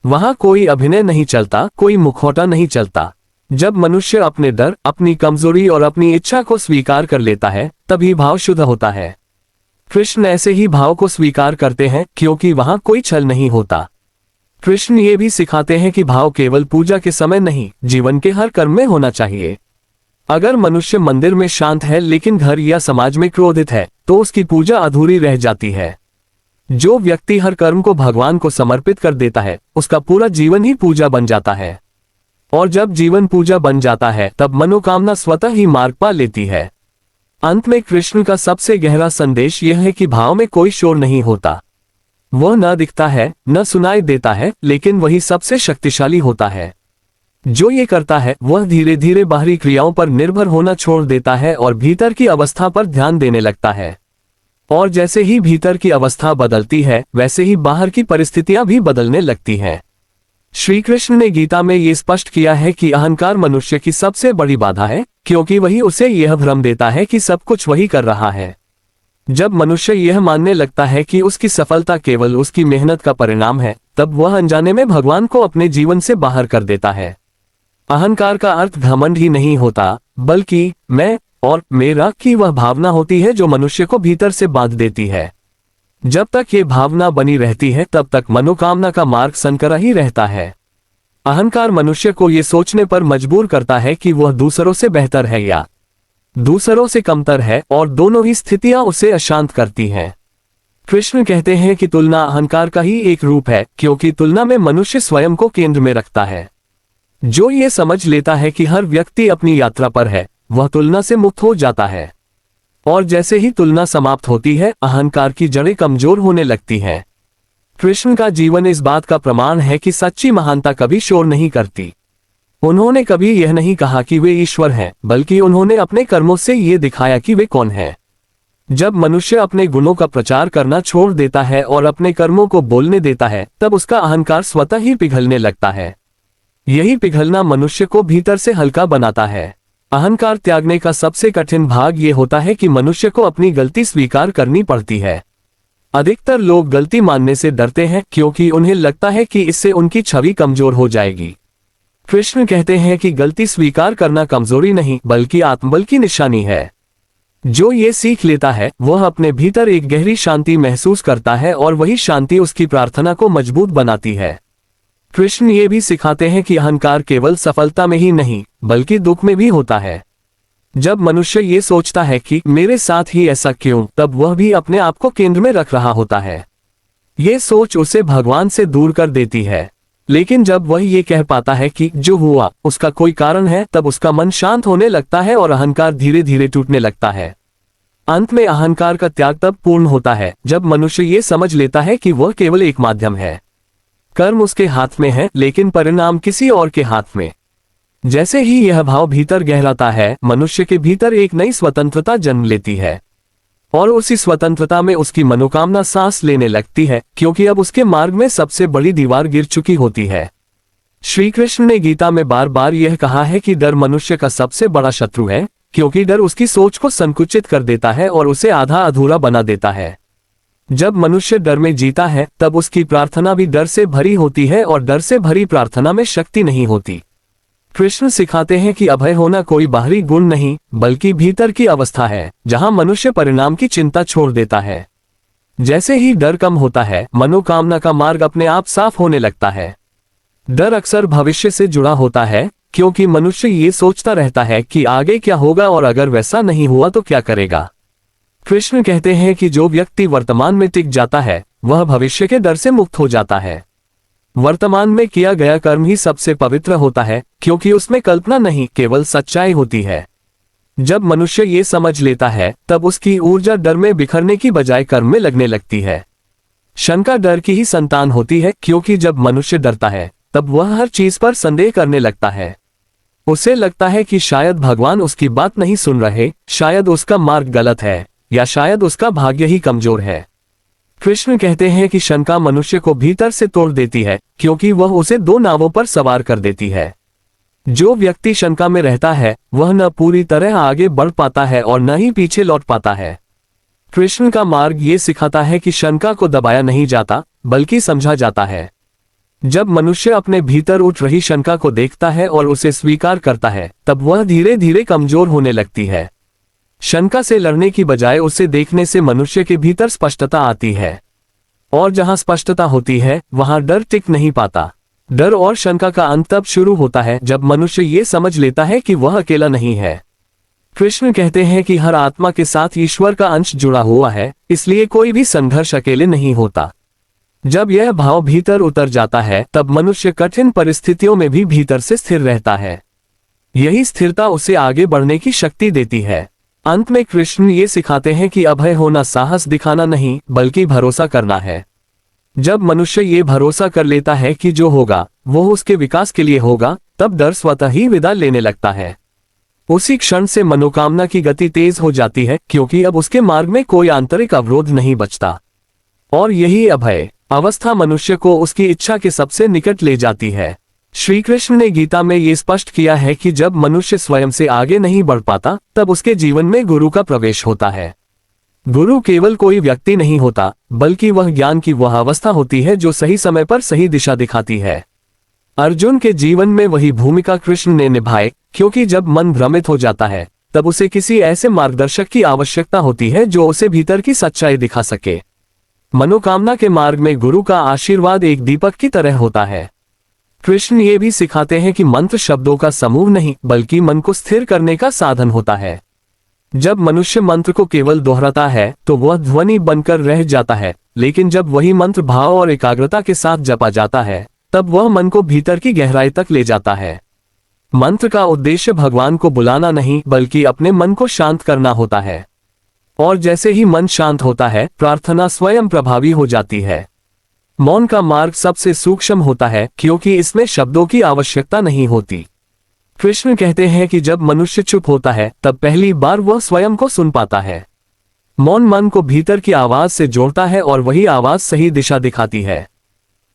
वहां कोई अभिनय नहीं चलता, कोई मुखौटा नहीं चलता। जब मनुष्य अपने डर, अपनी कमजोरी और अपनी इच्छा को स्वीकार कर लेता है, तभी भाव शुद्ध होता है। कृष्ण ऐसे ही भाव को स्वीकार करते हैं, क्योंकि वहां कोई छल नहीं होता। कृष्ण ये भी सिखाते हैं कि भाव केवल पूजा के समय नहीं, जीवन के हर कर्म में होना चाहिए। अगर मनुष्य मंदिर में शांत है लेकिन घर या समाज में क्रोधित है, तो उसकी पूजा अधूरी रह जाती है। जो व्यक्ति हर कर्म को भगवान को समर्पित कर देता है, उसका पूरा जीवन ही पूजा बन जाता है। और जब जीवन पूजा बन जाता है, तब मनोकामना स्वतः ही मार्ग पा लेती है। अंत में कृष्ण का सबसे गहरा संदेश यह है कि भाव में कोई शोर नहीं होता। वह न दिखता है, न सुनाई देता है, लेकिन वही सबसे शक्तिशाली होता है। जो ये करता है, वह धीरे धीरे बाहरी क्रियाओं पर निर्भर होना छोड़ देता है और भीतर की अवस्था पर ध्यान देने लगता है। और जैसे ही भीतर की अवस्था बदलती है, वैसे ही बाहर की परिस्थितियां भी बदलने लगती हैं। श्री कृष्ण ने गीता में ये स्पष्ट किया है कि अहंकार मनुष्य की सबसे बड़ी बाधा है, क्योंकि वही उसे यह भ्रम देता है कि सब कुछ वही कर रहा है। जब मनुष्य यह मानने लगता है कि उसकी सफलता केवल उसकी मेहनत का परिणाम है, तब वह अनजाने में भगवान को अपने जीवन से बाहर कर देता है। अहंकार का अर्थ घमंड ही नहीं होता, बल्कि मैं और मेरा की वह भावना होती है जो मनुष्य को भीतर से बांध देती है। जब तक ये भावना बनी रहती है, तब तक मनोकामना का मार्ग संकरा ही रहता है। अहंकार मनुष्य को ये सोचने पर मजबूर करता है कि वह दूसरों से बेहतर है या दूसरों से कमतर है, और दोनों ही स्थितियां उसे अशांत करती हैं। कृष्ण कहते हैं कि तुलना अहंकार का ही एक रूप है, क्योंकि तुलना में मनुष्य स्वयं को केंद्र में रखता है। जो ये समझ लेता है कि हर व्यक्ति अपनी यात्रा पर है, वह तुलना से मुक्त हो जाता है। और जैसे ही तुलना समाप्त होती है, अहंकार की जड़ें कमजोर होने लगती हैं। कृष्ण का जीवन इस बात का प्रमाण है कि सच्ची महानता कभी शोर नहीं करती। उन्होंने कभी यह नहीं कहा कि वे ईश्वर हैं, बल्कि उन्होंने अपने कर्मों से ये दिखाया कि वे कौन हैं। जब मनुष्य अपने गुणों का प्रचार करना छोड़ देता है और अपने कर्मों को बोलने देता है, तब उसका अहंकार स्वतः ही पिघलने लगता है। यही पिघलना मनुष्य को भीतर से हल्का बनाता है। अहंकार त्यागने का सबसे कठिन भाग ये होता है कि मनुष्य को अपनी गलती स्वीकार करनी पड़ती है। अधिकतर लोग गलती मानने से डरते हैं, क्योंकि उन्हें लगता है कि इससे उनकी छवि कमजोर हो जाएगी। कृष्ण कहते हैं कि गलती स्वीकार करना कमजोरी नहीं, बल्कि आत्मबल की निशानी है। जो ये सीख लेता है, वह अपने भीतर एक गहरी शांति महसूस करता है, और वही शांति उसकी प्रार्थना को मजबूत बनाती है। कृष्ण ये भी सिखाते हैं कि अहंकार केवल सफलता में ही नहीं, बल्कि दुख में भी होता है। जब मनुष्य ये सोचता है कि मेरे साथ ही ऐसा क्यों, तब वह भी अपने आप को केंद्र में रख रहा होता है। ये सोच उसे भगवान से दूर कर देती है। लेकिन जब वह ये कह पाता है कि जो हुआ उसका कोई कारण है, तब उसका मन शांत होने लगता है और अहंकार धीरे धीरे टूटने लगता है। अंत में अहंकार का त्याग तब पूर्ण होता है जब मनुष्य ये समझ लेता है कि वह केवल एक माध्यम है। कर्म उसके हाथ में है, लेकिन परिणाम किसी और के हाथ में। जैसे ही यह भाव भीतर गहराता है, मनुष्य के भीतर एक नई स्वतंत्रता जन्म लेती है, और उसी स्वतंत्रता में उसकी मनोकामना सांस लेने लगती है, क्योंकि अब उसके मार्ग में सबसे बड़ी दीवार गिर चुकी होती है। श्री कृष्ण ने गीता में बार बार यह कहा है कि डर मनुष्य का सबसे बड़ा शत्रु है, क्योंकि डर उसकी सोच को संकुचित कर देता है और उसे आधा अधूरा बना देता है। जब मनुष्य डर में जीता है, तब उसकी प्रार्थना भी डर से भरी होती है, और डर से भरी प्रार्थना में शक्ति नहीं होती। कृष्ण सिखाते हैं कि अभय होना कोई बाहरी गुण नहीं, बल्कि भीतर की अवस्था है, जहां मनुष्य परिणाम की चिंता छोड़ देता है। जैसे ही डर कम होता है, मनोकामना का मार्ग अपने आप साफ होने लगता है। डर अक्सर भविष्य से जुड़ा होता है, क्योंकि मनुष्य ये सोचता रहता है कि आगे क्या होगा और अगर वैसा नहीं हुआ तो क्या करेगा। कृष्ण कहते हैं कि जो व्यक्ति वर्तमान में टिक जाता है, वह भविष्य के डर से मुक्त हो जाता है। वर्तमान में किया गया कर्म ही सबसे पवित्र होता है, क्योंकि उसमें कल्पना नहीं, केवल सच्चाई होती है। जब मनुष्य ये समझ लेता है तब उसकी ऊर्जा डर में बिखरने की बजाय कर्म में लगने लगती है। शंका डर की ही संतान होती है, क्योंकि जब मनुष्य डरता है तब वह हर चीज पर संदेह करने लगता है। उसे लगता है कि शायद भगवान उसकी बात नहीं सुन रहे, शायद उसका मार्ग गलत है, या शायद उसका भाग्य ही कमजोर है। कृष्ण कहते हैं कि शंका मनुष्य को भीतर से तोड़ देती है, क्योंकि वह उसे दो नावों पर सवार कर देती है। जो व्यक्ति शंका में रहता है वह न पूरी तरह आगे बढ़ पाता है और न ही पीछे लौट पाता है। कृष्ण का मार्ग ये सिखाता है कि शंका को दबाया नहीं जाता, बल्कि समझा जाता है। जब मनुष्य अपने भीतर उठ रही शंका को देखता है और उसे स्वीकार करता है, तब वह धीरे धीरे कमजोर होने लगती है। शंका से लड़ने की बजाय उसे देखने से मनुष्य के भीतर स्पष्टता आती है, और जहां स्पष्टता होती है वहां डर टिक नहीं पाता। डर और शंका का अंत तब शुरू होता है जब मनुष्य ये समझ लेता है कि वह अकेला नहीं है। कृष्ण कहते हैं कि हर आत्मा के साथ ईश्वर का अंश जुड़ा हुआ है, इसलिए कोई भी संघर्ष अकेले नहीं होता। जब यह भाव भीतर उतर जाता है तब मनुष्य कठिन परिस्थितियों में भी भीतर से स्थिर रहता है। यही स्थिरता उसे आगे बढ़ने की शक्ति देती है। अंत में कृष्ण ये सिखाते हैं कि अभय होना साहस दिखाना नहीं, बल्कि भरोसा करना है। जब मनुष्य ये भरोसा कर लेता है कि जो होगा वो उसके विकास के लिए होगा, तब डर स्वतः ही विदा लेने लगता है। उसी क्षण से मनोकामना की गति तेज हो जाती है, क्योंकि अब उसके मार्ग में कोई आंतरिक अवरोध नहीं बचता। और यही अभय अवस्था मनुष्य को उसकी इच्छा के सबसे निकट ले जाती है। श्री कृष्ण ने गीता में ये स्पष्ट किया है कि जब मनुष्य स्वयं से आगे नहीं बढ़ पाता तब उसके जीवन में गुरु का प्रवेश होता है। गुरु केवल कोई व्यक्ति नहीं होता, बल्कि वह ज्ञान की वह अवस्था होती है जो सही समय पर सही दिशा दिखाती है। अर्जुन के जीवन में वही भूमिका कृष्ण ने निभाई, क्योंकि जब मन भ्रमित हो जाता है तब उसे किसी ऐसे मार्गदर्शक की आवश्यकता होती है जो उसे भीतर की सच्चाई दिखा सके। मनोकामना के मार्ग में गुरु का आशीर्वाद एक दीपक की तरह होता है। कृष्ण ये भी सिखाते हैं कि मंत्र शब्दों का समूह नहीं, बल्कि मन को स्थिर करने का साधन होता है। जब मनुष्य मंत्र को केवल दोहराता है तो वह ध्वनि बनकर रह जाता है, लेकिन जब वही मंत्र भाव और एकाग्रता के साथ जपा जाता है तब वह मन को भीतर की गहराई तक ले जाता है। मंत्र का उद्देश्य भगवान को बुलाना नहीं, बल्कि अपने मन को शांत करना होता है। और जैसे ही मन शांत होता है, प्रार्थना स्वयं प्रभावी हो जाती है। मौन का मार्ग सबसे सूक्ष्म होता है, क्योंकि इसमें शब्दों की आवश्यकता नहीं होती। कृष्ण कहते हैं कि जब मनुष्य चुप होता है तब पहली बार वह स्वयं को सुन पाता है। मौन मन को भीतर की आवाज से जोड़ता है और वही आवाज सही दिशा दिखाती है।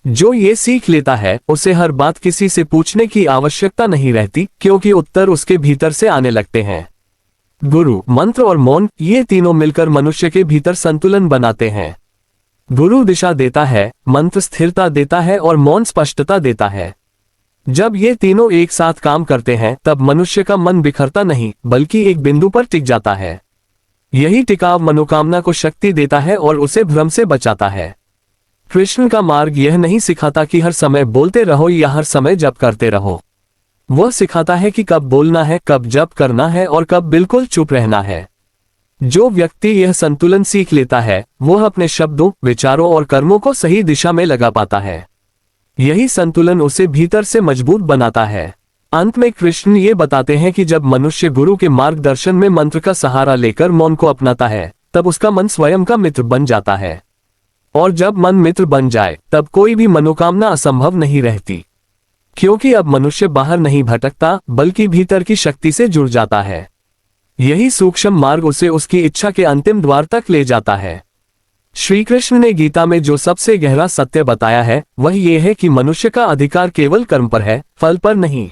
जो ये सीख लेता है उसे हर बात किसी से पूछने की आवश्यकता नहीं रहती, क्योंकि उत्तर उसके भीतर से आने लगते हैं। गुरु, मंत्र और मौन, ये तीनों मिलकर मनुष्य के भीतर संतुलन बनाते हैं। गुरु दिशा देता है, मंत्र स्थिरता देता है और मौन स्पष्टता देता है। जब ये तीनों एक साथ काम करते हैं तब मनुष्य का मन बिखरता नहीं, बल्कि एक बिंदु पर टिक जाता है। यही टिकाव मनोकामना को शक्ति देता है और उसे भ्रम से बचाता है। कृष्ण का मार्ग यह नहीं सिखाता कि हर समय बोलते रहो या हर समय जप करते रहो। वह सिखाता है कि कब बोलना है, कब जप करना है और कब बिल्कुल चुप रहना है। जो व्यक्ति यह संतुलन सीख लेता है वह अपने शब्दों, विचारों और कर्मों को सही दिशा में लगा पाता है। यही संतुलन उसे भीतर से मजबूत बनाता है। अंत में कृष्ण ये बताते हैं कि जब मनुष्य गुरु के मार्गदर्शन में मंत्र का सहारा लेकर मौन को अपनाता है तब उसका मन स्वयं का मित्र बन जाता है। और जब मन मित्र बन जाए तब कोई भी मनोकामना असंभव नहीं रहती, क्योंकि अब मनुष्य बाहर नहीं भटकता, बल्कि भीतर की शक्ति से जुड़ जाता है। यही सूक्ष्म मार्ग उसे उसकी इच्छा के अंतिम द्वार तक ले जाता है। श्री कृष्ण ने गीता में जो सबसे गहरा सत्य बताया है वह ये है कि मनुष्य का अधिकार केवल कर्म पर है, फल पर नहीं।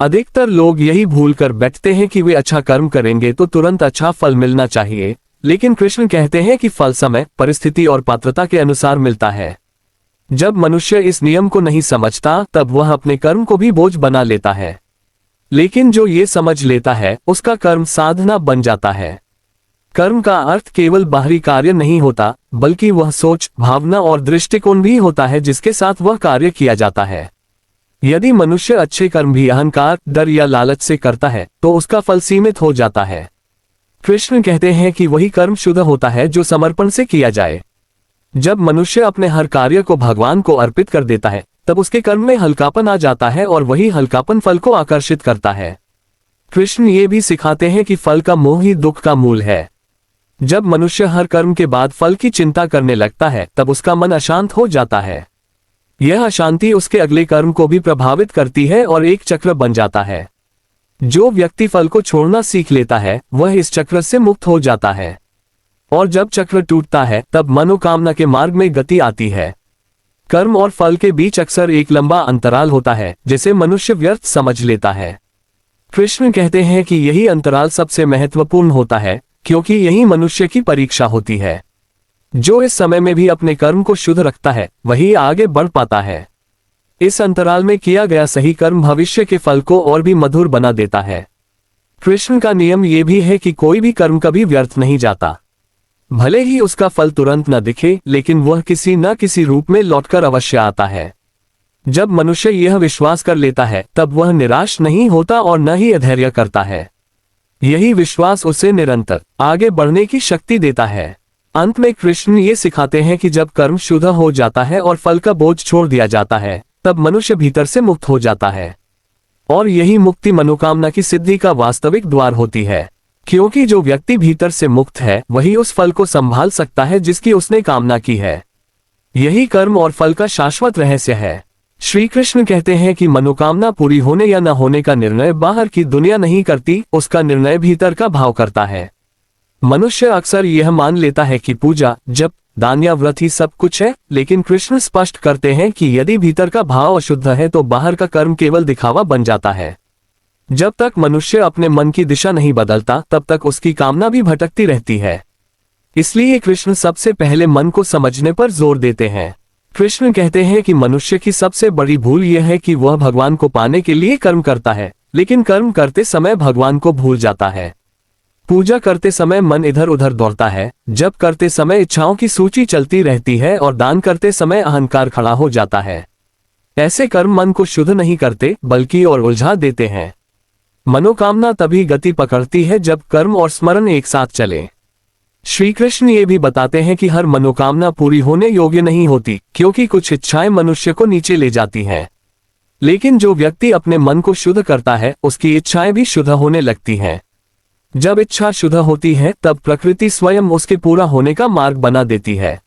अधिकतर लोग यही भूल कर बैठते हैं कि वे अच्छा कर्म करेंगे तो तुरंत अच्छा फल मिलना चाहिए, लेकिन कृष्ण कहते हैं कि फल समय, परिस्थिति और पात्रता के अनुसार मिलता है। जब मनुष्य इस नियम को नहीं समझता तब वह अपने कर्म को भी बोझ बना लेता है, लेकिन जो ये समझ लेता है उसका कर्म साधना बन जाता है। कर्म का अर्थ केवल बाहरी कार्य नहीं होता, बल्कि वह सोच, भावना और दृष्टिकोण भी होता है जिसके साथ वह कार्य किया जाता है। यदि मनुष्य अच्छे कर्म भी अहंकार, डर या लालच से करता है तो उसका फल सीमित हो जाता है। कृष्ण कहते हैं कि वही कर्म शुद्ध होता है जो समर्पण से किया जाए। जब मनुष्य अपने हर कार्य को भगवान को अर्पित कर देता है तब उसके कर्म में हल्कापन आ जाता है और वही हल्कापन फल को आकर्षित करता है। कृष्ण ये भी सिखाते हैं कि फल का मोह ही दुख का मूल है। जब मनुष्य हर कर्म के बाद फल की चिंता करने लगता है तब उसका मन अशांत हो जाता है। यह अशांति उसके अगले कर्म को भी प्रभावित करती है और एक चक्र बन जाता है। जो व्यक्ति फल को छोड़ना सीख लेता है वह इस चक्र से मुक्त हो जाता है, और जब चक्र टूटता है तब मनोकामना के मार्ग में गति आती है। कर्म और फल के बीच अक्सर एक लंबा अंतराल होता है जिसे मनुष्य व्यर्थ समझ लेता है। कृष्ण कहते हैं कि यही अंतराल सबसे महत्वपूर्ण होता है, क्योंकि यही मनुष्य की परीक्षा होती है। जो इस समय में भी अपने कर्म को शुद्ध रखता है वही आगे बढ़ पाता है। इस अंतराल में किया गया सही कर्म भविष्य के फल को और भी मधुर बना देता है। कृष्ण का नियम यह भी है कि कोई भी कर्म कभी व्यर्थ नहीं जाता। भले ही उसका फल तुरंत न दिखे, लेकिन वह किसी न किसी रूप में लौटकर अवश्य आता है। जब मनुष्य यह विश्वास कर लेता है तब वह निराश नहीं होता और न ही अधैर्य करता है। यही विश्वास उसे निरंतर आगे बढ़ने की शक्ति देता है। अंत में कृष्ण ये सिखाते हैं कि जब कर्म शुद्ध हो जाता है और फल का बोझ छोड़ दिया जाता है तब मनुष्य भीतर से मुक्त हो जाता है, और यही मुक्ति मनोकामना की सिद्धि का वास्तविक द्वार होती है। क्योंकि जो व्यक्ति भीतर से मुक्त है वही उस फल को संभाल सकता है जिसकी उसने कामना की है। यही कर्म और फल का शाश्वत रहस्य है। श्री कृष्ण कहते हैं कि मनोकामना पूरी होने या न होने का निर्णय बाहर की दुनिया नहीं करती, उसका निर्णय भीतर का भाव करता है। मनुष्य अक्सर यह मान लेता है कि पूजा, जप, दान या व्रत ही सब कुछ है, लेकिन कृष्ण स्पष्ट करते हैं कि यदि भीतर का भाव अशुद्ध है तो बाहर का कर्म केवल दिखावा बन जाता है। जब तक मनुष्य अपने मन की दिशा नहीं बदलता तब तक उसकी कामना भी भटकती रहती है। इसलिए कृष्ण सबसे पहले मन को समझने पर जोर देते हैं। कृष्ण कहते हैं कि मनुष्य की सबसे बड़ी भूल यह है कि वह भगवान को पाने के लिए कर्म करता है, लेकिन कर्म करते समय भगवान को भूल जाता है। पूजा करते समय मन इधर उधर दौड़ता है, जप करते समय इच्छाओं की सूची चलती रहती है और दान करते समय अहंकार खड़ा हो जाता है। ऐसे कर्म मन को शुद्ध नहीं करते बल्कि और उलझा देते हैं। मनोकामना तभी गति पकड़ती है जब कर्म और स्मरण एक साथ चले। श्री कृष्ण ये भी बताते हैं कि हर मनोकामना पूरी होने योग्य नहीं होती, क्योंकि कुछ इच्छाएं मनुष्य को नीचे ले जाती हैं। लेकिन जो व्यक्ति अपने मन को शुद्ध करता है उसकी इच्छाएं भी शुद्ध होने लगती हैं। जब इच्छा शुद्ध होती है तब प्रकृति स्वयं उसके पूरा होने का मार्ग बना देती है।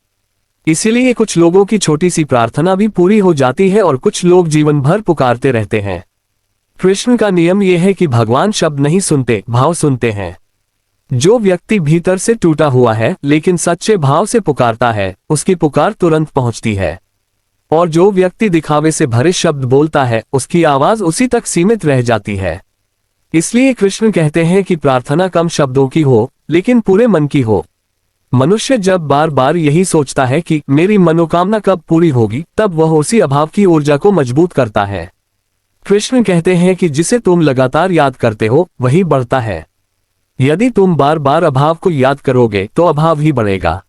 इसीलिए कुछ लोगों की छोटी सी प्रार्थना भी पूरी हो जाती है और कुछ लोग जीवन भर पुकारते रहते हैं। कृष्ण का नियम यह है कि भगवान शब्द नहीं सुनते, भाव सुनते हैं। जो व्यक्ति भीतर से टूटा हुआ है लेकिन सच्चे भाव से पुकारता है उसकी पुकार तुरंत पहुंचती है, और जो व्यक्ति दिखावे से भरे शब्द बोलता है उसकी आवाज उसी तक सीमित रह जाती है। इसलिए कृष्ण कहते हैं कि प्रार्थना कम शब्दों की हो लेकिन पूरे मन की हो। मनुष्य जब बार बार यही सोचता है कि मेरी मनोकामना कब पूरी होगी, तब वह उसी अभाव की ऊर्जा को मजबूत करता है। कृष्ण कहते हैं कि जिसे तुम लगातार याद करते हो वही बढ़ता है। यदि तुम बार बार अभाव को याद करोगे तो अभाव ही बढ़ेगा,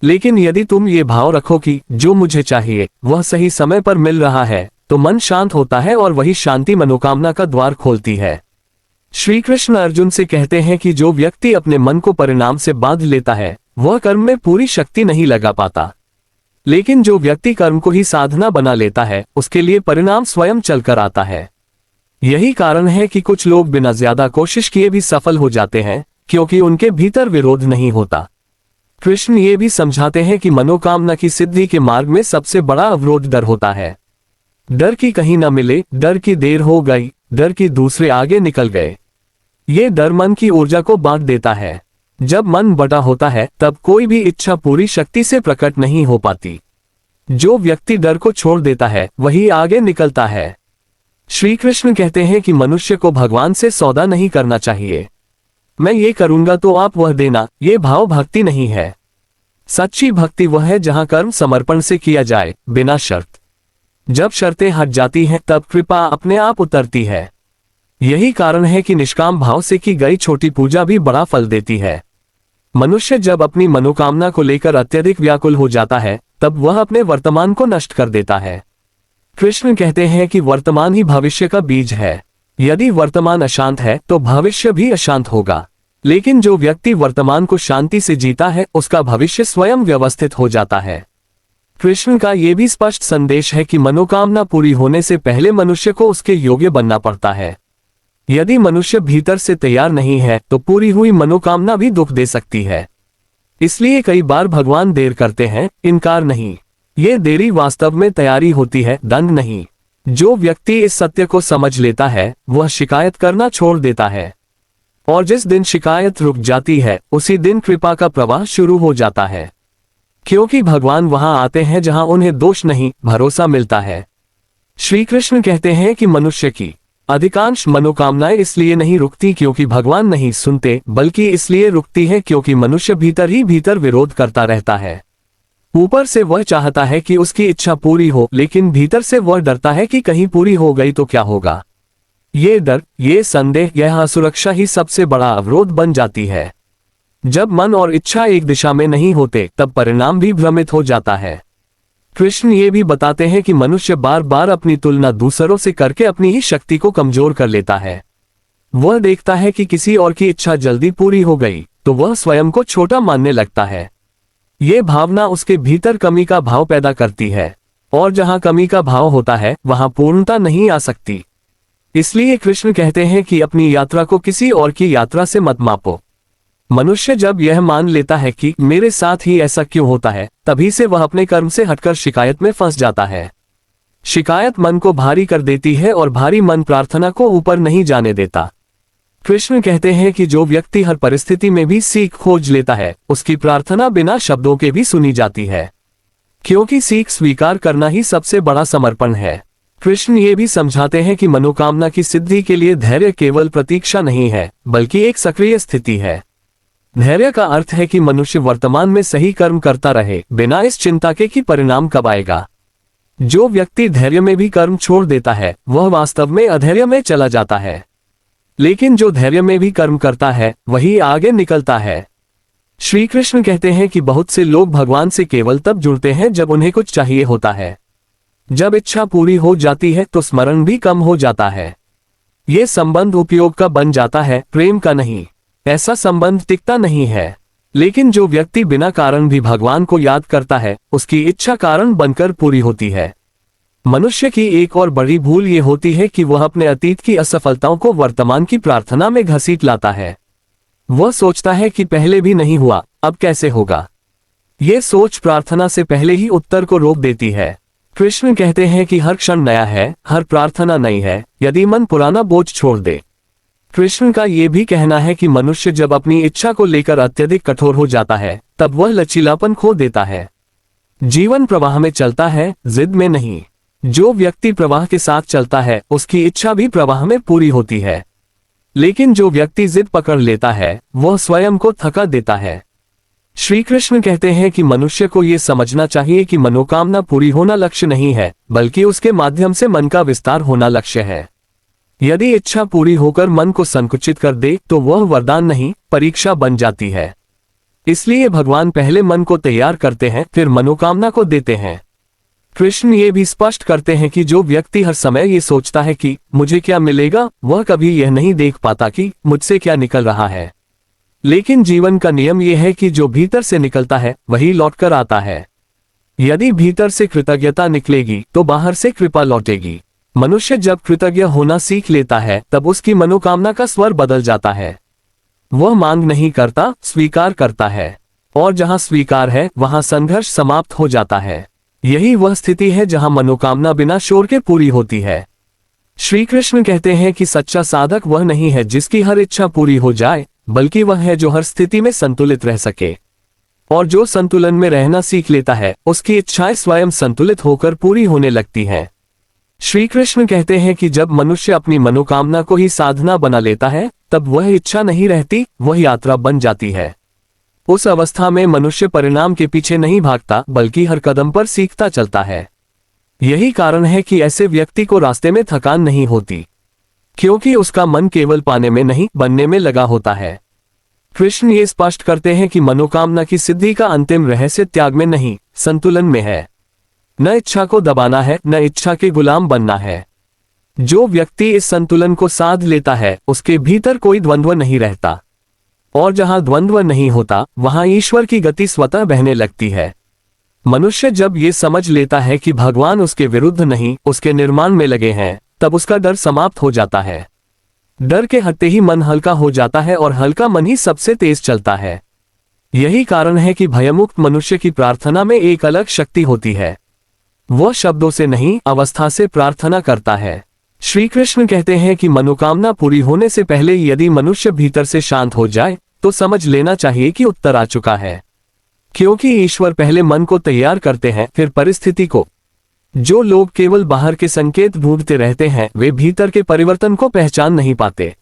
लेकिन यदि तुम ये भाव रखो कि जो मुझे चाहिए वह सही समय पर मिल रहा है तो मन शांत होता है और वही शांति मनोकामना का द्वार खोलती है। श्री कृष्ण अर्जुन से कहते हैं कि जो व्यक्ति अपने मन को परिणाम से बांध लेता है वह कर्म में पूरी शक्ति नहीं लगा पाता, लेकिन जो व्यक्ति कर्म को ही साधना बना लेता है उसके लिए परिणाम स्वयं चलकर आता है। यही कारण है कि कुछ लोग बिना ज्यादा कोशिश किए भी सफल हो जाते हैं, क्योंकि उनके भीतर विरोध नहीं होता। कृष्ण ये भी समझाते हैं कि मनोकामना की सिद्धि के मार्ग में सबसे बड़ा अवरोध डर होता है। डर की कहीं न मिले, डर की देर हो गई, डर की दूसरे आगे निकल गए। ये डर मन की ऊर्जा को बांट देता है। जब मन बटा होता है तब कोई भी इच्छा पूरी शक्ति से प्रकट नहीं हो पाती। जो व्यक्ति डर को छोड़ देता है वही आगे निकलता है। श्री कृष्ण कहते हैं कि मनुष्य को भगवान से सौदा नहीं करना चाहिए। मैं ये करूंगा तो आप वह देना, ये भाव भक्ति नहीं है। सच्ची भक्ति वह है जहां कर्म समर्पण से किया जाए, बिना शर्त। जब शर्तें हट जाती हैं तब कृपा अपने आप उतरती है। यही कारण है कि निष्काम भाव से की गई छोटी पूजा भी बड़ा फल देती है। मनुष्य जब अपनी मनोकामना को लेकर अत्यधिक व्याकुल हो जाता है तब वह अपने वर्तमान को नष्ट कर देता है। कृष्ण कहते हैं कि वर्तमान ही भविष्य का बीज है। यदि वर्तमान अशांत है तो भविष्य भी अशांत होगा, लेकिन जो व्यक्ति वर्तमान को शांति से जीता है उसका भविष्य स्वयं व्यवस्थित हो जाता है। कृष्ण का यह भी स्पष्ट संदेश है कि मनोकामना पूरी होने से पहले मनुष्य को उसके योग्य बनना पड़ता है। यदि मनुष्य भीतर से तैयार नहीं है तो पूरी हुई मनोकामना भी दुख दे सकती है। इसलिए कई बार भगवान देर करते हैं, इनकार नहीं। ये देरी वास्तव में तैयारी होती है, दंड नहीं। जो व्यक्ति इस सत्य को समझ लेता है वह शिकायत करना छोड़ देता है, और जिस दिन शिकायत रुक जाती है उसी दिन कृपा का प्रवाह शुरू हो जाता है, क्योंकि भगवान वहां आते हैं जहां उन्हें दोष नहीं, भरोसा मिलता है। श्री कृष्ण कहते हैं कि मनुष्य की अधिकांश मनोकामनाएं इसलिए नहीं रुकती क्योंकि भगवान नहीं सुनते, बल्कि इसलिए रुकती है क्योंकि मनुष्य भीतर ही भीतर विरोध करता रहता है। ऊपर से वह चाहता है कि उसकी इच्छा पूरी हो, लेकिन भीतर से वह डरता है कि कहीं पूरी हो गई तो क्या होगा। ये डर, ये संदेह, यह असुरक्षा ही सबसे बड़ा अवरोध बन जाती है। जब मन और इच्छा एक दिशा में नहीं होते तब परिणाम भी भ्रमित हो जाता है। कृष्ण ये भी बताते हैं कि मनुष्य बार बार अपनी तुलना दूसरों से करके अपनी ही शक्ति को कमजोर कर लेता है। वह देखता है कि किसी और की इच्छा जल्दी पूरी हो गई तो वह स्वयं को छोटा मानने लगता है। ये भावना उसके भीतर कमी का भाव पैदा करती है, और जहां कमी का भाव होता है वहां पूर्णता नहीं आ सकती। इसलिए कृष्ण कहते हैं कि अपनी यात्रा को किसी और की यात्रा से मत मापो। मनुष्य जब यह मान लेता है कि मेरे साथ ही ऐसा क्यों होता है, तभी से वह अपने कर्म से हटकर शिकायत में फंस जाता है। शिकायत मन को भारी कर देती है और भारी मन प्रार्थना को ऊपर नहीं जाने देता। कृष्ण कहते हैं कि जो व्यक्ति हर परिस्थिति में भी सीख खोज लेता है उसकी प्रार्थना बिना शब्दों के भी सुनी जाती है, क्योंकि सीख स्वीकार करना ही सबसे बड़ा समर्पण है। कृष्ण ये भी समझाते हैं कि मनोकामना की सिद्धि के लिए धैर्य केवल प्रतीक्षा नहीं है, बल्कि एक सक्रिय स्थिति है। धैर्य का अर्थ है कि मनुष्य वर्तमान में सही कर्म करता रहे, बिना इस चिंता के कि परिणाम कब आएगा। जो व्यक्ति धैर्य में भी कर्म छोड़ देता है वह वास्तव में अधैर्य में चला जाता है, लेकिन जो धैर्य में भी कर्म करता है वही आगे निकलता है। श्री कृष्ण कहते हैं कि बहुत से लोग भगवान से केवल तब जुड़ते हैं जब उन्हें कुछ चाहिए होता है। जब इच्छा पूरी हो जाती है तो स्मरण भी कम हो जाता है। ये संबंध उपयोग का बन जाता है, प्रेम का नहीं। ऐसा संबंध टिकता नहीं है। लेकिन जो व्यक्ति बिना कारण भी भगवान को याद करता है उसकी इच्छा कारण बनकर पूरी होती है। मनुष्य की एक और बड़ी भूल ये होती है कि वह अपने अतीत की असफलताओं को वर्तमान की प्रार्थना में घसीट लाता है। वह सोचता है कि पहले भी नहीं हुआ, अब कैसे होगा। ये सोच प्रार्थना से पहले ही उत्तर को रोक देती है। कृष्ण कहते हैं कि हर क्षण नया है, हर प्रार्थना नई है, यदि मन पुराना बोझ छोड़ दे। कृष्ण का ये भी कहना है कि मनुष्य जब अपनी इच्छा को लेकर अत्यधिक कठोर हो जाता है तब वह लचीलापन खो देता है। जीवन प्रवाह में चलता है, जिद में नहीं। जो व्यक्ति प्रवाह के साथ चलता है उसकी इच्छा भी प्रवाह में पूरी होती है, लेकिन जो व्यक्ति जिद पकड़ लेता है वह स्वयं को थका देता है। श्री कृष्ण कहते हैं कि मनुष्य को ये समझना चाहिए कि मनोकामना पूरी होना लक्ष्य नहीं है, बल्कि उसके माध्यम से मन का विस्तार होना लक्ष्य है। यदि इच्छा पूरी होकर मन को संकुचित कर दे तो वह वरदान नहीं, परीक्षा बन जाती है। इसलिए भगवान पहले मन को तैयार करते हैं, फिर मनोकामना को देते हैं। कृष्ण ये भी स्पष्ट करते हैं कि जो व्यक्ति हर समय ये सोचता है कि मुझे क्या मिलेगा, वह कभी यह नहीं देख पाता कि मुझसे क्या निकल रहा है। लेकिन जीवन का नियम यह है कि जो भीतर से निकलता है वही लौटकर आता है। यदि भीतर से कृतज्ञता निकलेगी तो बाहर से कृपा लौटेगी। मनुष्य जब कृतज्ञ होना सीख लेता है तब उसकी मनोकामना का स्वर बदल जाता है। वह मांग नहीं करता, स्वीकार करता है, और जहां स्वीकार है वहां संघर्ष समाप्त हो जाता है। यही वह स्थिति है जहां मनोकामना बिना शोर के पूरी होती है। श्री कृष्ण कहते हैं कि सच्चा साधक वह नहीं है जिसकी हर इच्छा पूरी हो जाए, बल्कि वह है जो हर स्थिति में संतुलित रह सके। और जो संतुलन में रहना सीख लेता है उसकी इच्छाएं स्वयं संतुलित होकर पूरी होने लगती हैं। श्री कृष्ण कहते हैं कि जब मनुष्य अपनी मनोकामना को ही साधना बना लेता है तब वह इच्छा नहीं रहती, वह यात्रा बन जाती है। उस अवस्था में मनुष्य परिणाम के पीछे नहीं भागता, बल्कि हर कदम पर सीखता चलता है। यही कारण है कि ऐसे व्यक्ति को रास्ते में थकान नहीं होती, क्योंकि उसका मन केवल पाने में नहीं, बनने में लगा होता है। कृष्ण ये स्पष्ट करते हैं कि मनोकामना की सिद्धि का अंतिम रहस्य त्याग में नहीं, संतुलन में है। न इच्छा को दबाना है, न इच्छा के गुलाम बनना है। जो व्यक्ति इस संतुलन को साध लेता है उसके भीतर कोई द्वंद्व नहीं रहता, और जहां द्वंद्व नहीं होता वहां ईश्वर की गति स्वतः बहने लगती है। मनुष्य जब ये समझ लेता है कि भगवान उसके विरुद्ध नहीं, उसके निर्माण में लगे हैं, तब उसका डर समाप्त हो जाता है। डर के हटते ही मन हल्का हो जाता है और हल्का मन ही सबसे तेज चलता है। यही कारण है कि भयमुक्त मनुष्य की प्रार्थना में एक अलग शक्ति होती है। वह शब्दों से नहीं, अवस्था से प्रार्थना करता है। श्री कृष्ण कहते हैं कि मनोकामना पूरी होने से पहले यदि मनुष्य भीतर से शांत हो जाए तो समझ लेना चाहिए कि उत्तर आ चुका है, क्योंकि ईश्वर पहले मन को तैयार करते हैं, फिर परिस्थिति को। जो लोग केवल बाहर के संकेत ढूंढते रहते हैं वे भीतर के परिवर्तन को पहचान नहीं पाते,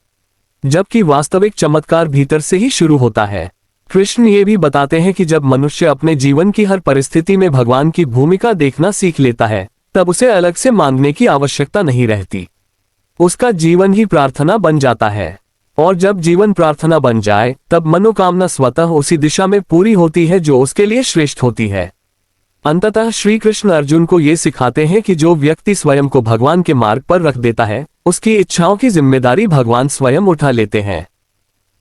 जबकि वास्तविक चमत्कार भीतर से ही शुरू होता है। कृष्ण ये भी बताते हैं कि जब मनुष्य अपने जीवन की हर परिस्थिति में भगवान की भूमिका देखना सीख लेता है तब उसे अलग से मांगने की आवश्यकता नहीं रहती। उसका जीवन ही प्रार्थना बन जाता है, और जब जीवन प्रार्थना बन जाए तब मनोकामना स्वतः उसी दिशा में पूरी होती है जो उसके लिए श्रेष्ठ होती है। अंततः श्री कृष्ण अर्जुन को ये सिखाते हैं कि जो व्यक्ति स्वयं को भगवान के मार्ग पर रख देता है उसकी इच्छाओं की जिम्मेदारी भगवान स्वयं उठा लेते हैं।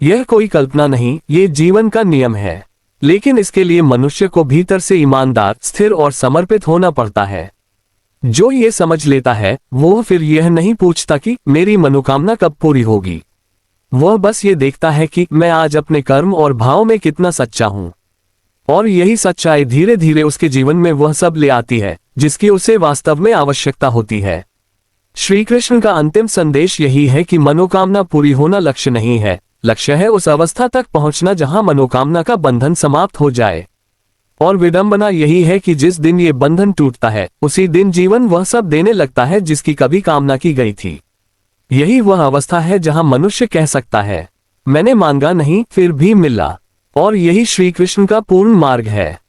यह कोई कल्पना नहीं, ये जीवन का नियम है, लेकिन इसके लिए मनुष्य को भीतर से ईमानदार, स्थिर और समर्पित होना पड़ता है। जो ये समझ लेता है वो फिर यह नहीं पूछता कि मेरी मनोकामना कब पूरी होगी। वह बस ये देखता है कि मैं आज अपने कर्म और भाव में कितना सच्चा हूं, और यही सच्चाई धीरे धीरे उसके जीवन में वह सब ले आती है जिसकी उसे वास्तव में आवश्यकता होती है। श्री कृष्ण का अंतिम संदेश यही है कि मनोकामना पूरी होना लक्ष्य नहीं है, लक्ष्य है उस अवस्था तक पहुंचना जहां मनोकामना का बंधन समाप्त हो जाए। और विडंबना यही है कि जिस दिन ये बंधन टूटता है उसी दिन जीवन वह सब देने लगता है जिसकी कभी कामना की गई थी। यही वह अवस्था है जहां मनुष्य कह सकता है मैंने मांगा नहीं फिर भी मिला, और यही श्री कृष्ण का पूर्ण मार्ग है।